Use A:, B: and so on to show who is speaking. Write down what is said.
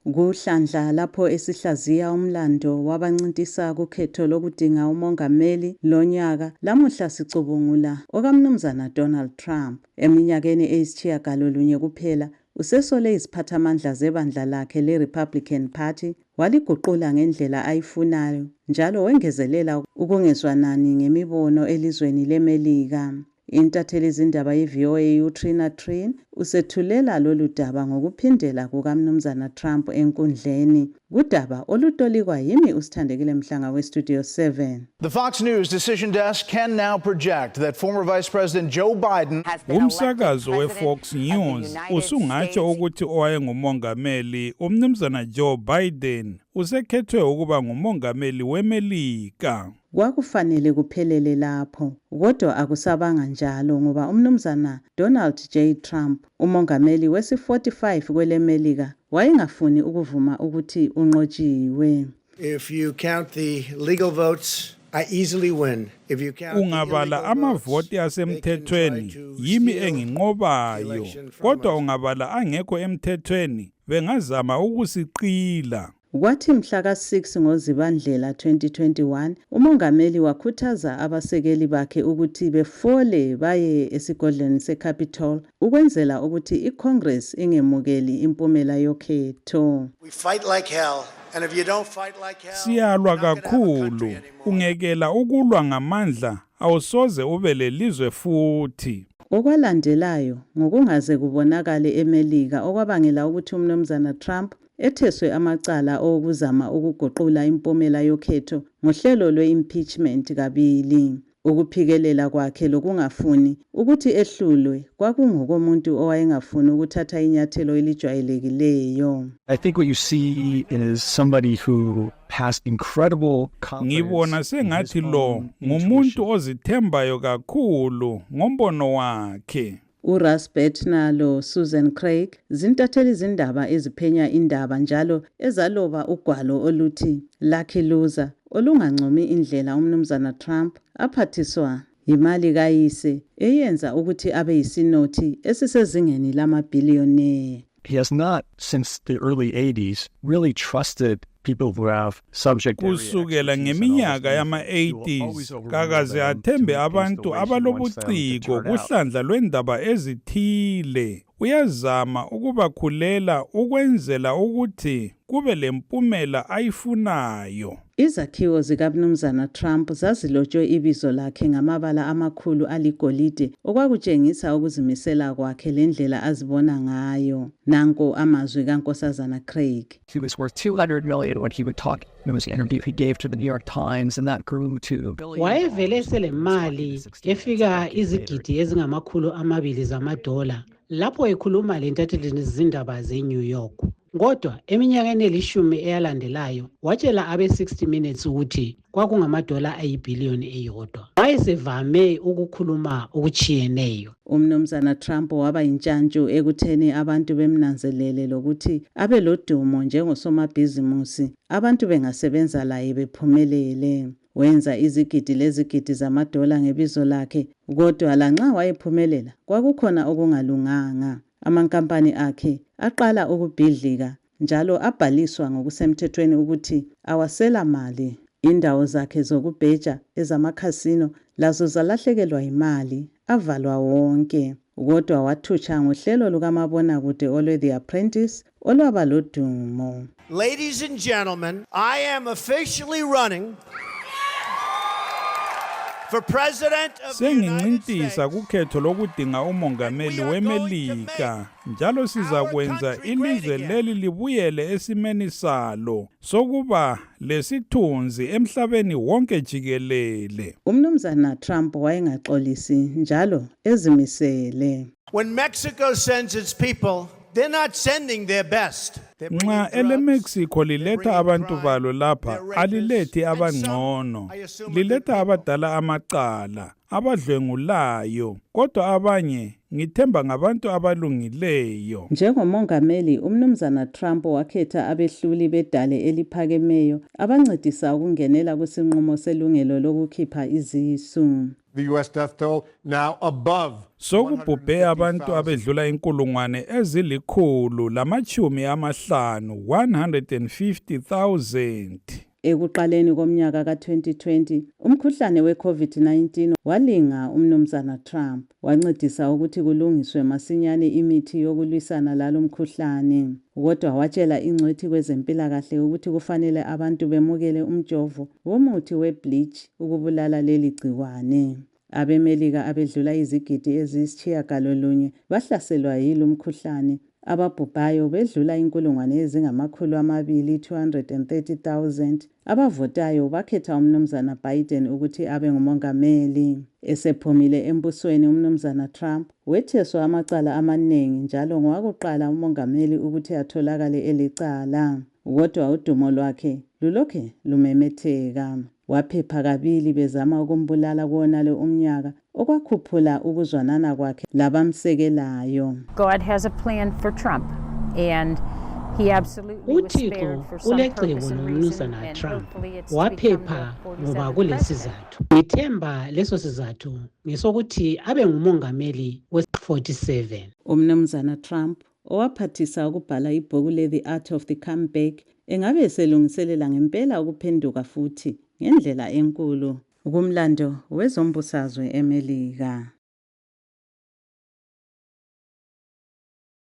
A: kuhlandla lapho esihlaziya umlando wabancintisa kukhetho lokudinga umongameli lonyaka. Lamuhla sicubungula okaMnumzana Donald Trump eminyakeni eyisitshiyagalolunye kuphela usesole iziphathamandla zebandla lakhe leRepublican Party, waliguqula ngendlela ayifunayo njalo wengezelela ukungezwanani ngemibono elizweni leMelika. Intathelizindaba yeVOA Trinh usethulela lolu daba ngokuphindela kukaMnumzana Trump enkundleni. Udaba olutolikwa yimi uSithandekile Mhlanga weStudio 7.
B: The Fox News decision desk can now project that former Vice President Joe Biden
C: umsakazo weFox News usungatsho ukuthi owayengumongameli uMnumzana Joe Biden usekhethwe ukuba ngumongameli weMelika.
A: Kwakufanele kuphelele lapho, kodwa akusabanga njalo ngoba uMnumzana Donald J. Trump, umongameli wesi-45 kweleMelika, wayengafuni ukuvuma ukuthi unqotshiwe.
D: If you count the legal votes, I easily win. If you count
C: ungabala amavoti asemthethweni yimi enginqobayo, kodwa ungabala angekho emthethweni bengazama ukusiqila.
A: Kwathi mhla ka-6 ngoZibandlela 2021, umongameli wakhuthaza abasekeli bakhe ukuthi befole baye esigodlweni seCapitol ukwenzela ukuthi iCongress ingemukeli impumela yokhetho.
D: we fight like hell, and if you don't fight like hell,
C: Siyalwa kakhulu, ungekela ukulwa ngamandla awusoze ube lelizwe futhi.
A: Okwalandelayo ngokungaze kubonakale eMelika okwabangela ukuthi uMnumzana Trump etheswe amacala okuzama ukuguqula impumela yokhetho ngohlelo lwe-impeachment kabili. Ukuphikelela kwakhe lokungafuni ukuthi ehlulwe kwakungokomuntu owayengafuni ukuthatha inyathelo elijwayelekileyo.
E: I think what you see is somebody who has incredible confidence.
C: Ngibona sengathi lo ngumuntu ozithembayo kakhulu ngombono wakhe.
A: uRuss Bettner lo Susan Craig zintathelizindaba eziphenya indaba njalo ezaloba ugwalo oluthi Lucky Loser olungancomi indlela uMnumzana Trump aphathiswa imali kayise eyenza ukuthi abe yisinothi esisezingeni lamabhiliyone.
E: He has not, since the early 80s, really trusted people who have subject area
C: kusukela ngeminyaka yama-80s kakaze athembe abantu abalobuciko kuhlandla lwendaba ezithile. Uyazama ukubakhulela ukwenzela ukuthi kube lempumela ayifunayo.
A: Izakhiwo zikaMnumzana Trump zazilotshwe ibizo lakhe ngamabala amakhulu aligolide okwakutshengisa ukuzimisela kwakhe lendlela azibona ngayo. Nanko amazwi kaNkosazana Craig.
F: He was worth $200 million when he would talk in his interview he gave to the New York Times, and that grew to
G: wayevele selemali efika izigidi ezingamakhulu zamadola lapho ekhuluma lentathelizindaba zeNew York. Kodwa eminyakeni elishumi eyalandelayo watshela abe-60 Minutes ukuthi kwakungamadola ayibhiliyoni eyodwa. Wayesevame ukukhuluma okuchiyeneyo.
A: uMnumzana Trump waba yintshantshu ekutheni abantu bemnanzelele lokuthi abe lodumo njengosomabhizimusi abantu bengasebenza laye bephumelele. Wenza izigidi lezigidi zamadola ngebizo lakhe, kodwa lanxa wayephumelela kwakukhona okungalunganga. Amankampani akhe aqala ukubhidlika njalo abhaliswa ngokusemthethweni ukuthi awasela mali. Indawo zakhe zokubheja ezamakhasino lazo zalahlekelwa imali, avalwa wonke. Kodwa wathutsha ngohlelo lukamabonakude olwe-The Apprentice olwaba lodumo.
D: ladies and gentlemen, I am officially running for president of the United
C: Sengincintisa kukhetho lokudinga umongameli weMelika njalo sizakwenza ilizwe leli libuyele esimeni salo sokuba lesithunzi emhlabeni wonke jikelele.
A: uMnumzana Trump wayengaxolisi njalo ezimisele.
D: When Mexico sends its people, they're not sending their best.
C: Nxa eleMexico liletha abantu balo lapha alilethi abangcono, liletha abadala amacala, abadlwengulayo, kodwa abanye ngithemba ngabantu abalungileyo.
A: Njengomongameli uMnumzana Trump wakhetha abehluli bedale eliphakemeyo abancedisa ukungenela kwesinqumo selungelo lokukhipha izisu.
H: the U.S. death toll now above
C: sokubhubhe abantu abedlula inkulungwane ezilikhulu lamachumi amahlanu 150,000.
A: Ekuqaleni komnyaka ka-2020, umkhuhlane we-COVID-19 walinga umnumzana Trump, wancedisa ukuthi kulungiswe masinyane imithi yokulwisana lalo mkhuhlane. Kodwa watshela ingcwethi kwezempilakahle ukuthi kufanele abantu bemukele umjovo womuthi we-bleach ukubulala leli gciwane. AbeMelika abedlula izigidi eziyisitshiyagalolunye bahlaselwa yilo mkhuhlane. Ababhubhayo bedlula inkulungwane ezingamakhulu amabili 230,000. Abavotayo bakhetha umnumzana Biden ukuthi abe ngumongameli. Esephumile embusweni umnumzana Trump wetheswa amacala amaningi njalo ngowakuqala umongameli ukuthi atholakale elicala. Kodwa udumo lwakhe lulokhe lumemetheka. Waphepha kabili bezama ukumbulala kuwonale umnyaka okwakhuphula ukuzwanana kwakhe labamsekelayo.
I: God has a plan for Trump and he absolutely was spared for some purpose and reason, and hopefully it's
G: waphepha ngoba kulesizathu. Ngithemba leso sizathu ngesokuthi abe ngumongameli we-47.
A: Umnumzana Trump owaphathisa ukubhala ibhuku le-The Art of the Comeback engabe eselungiselela ngempela ukuphenduka futhi ngendlela enkulu kumlando wezombusazwe eMelika.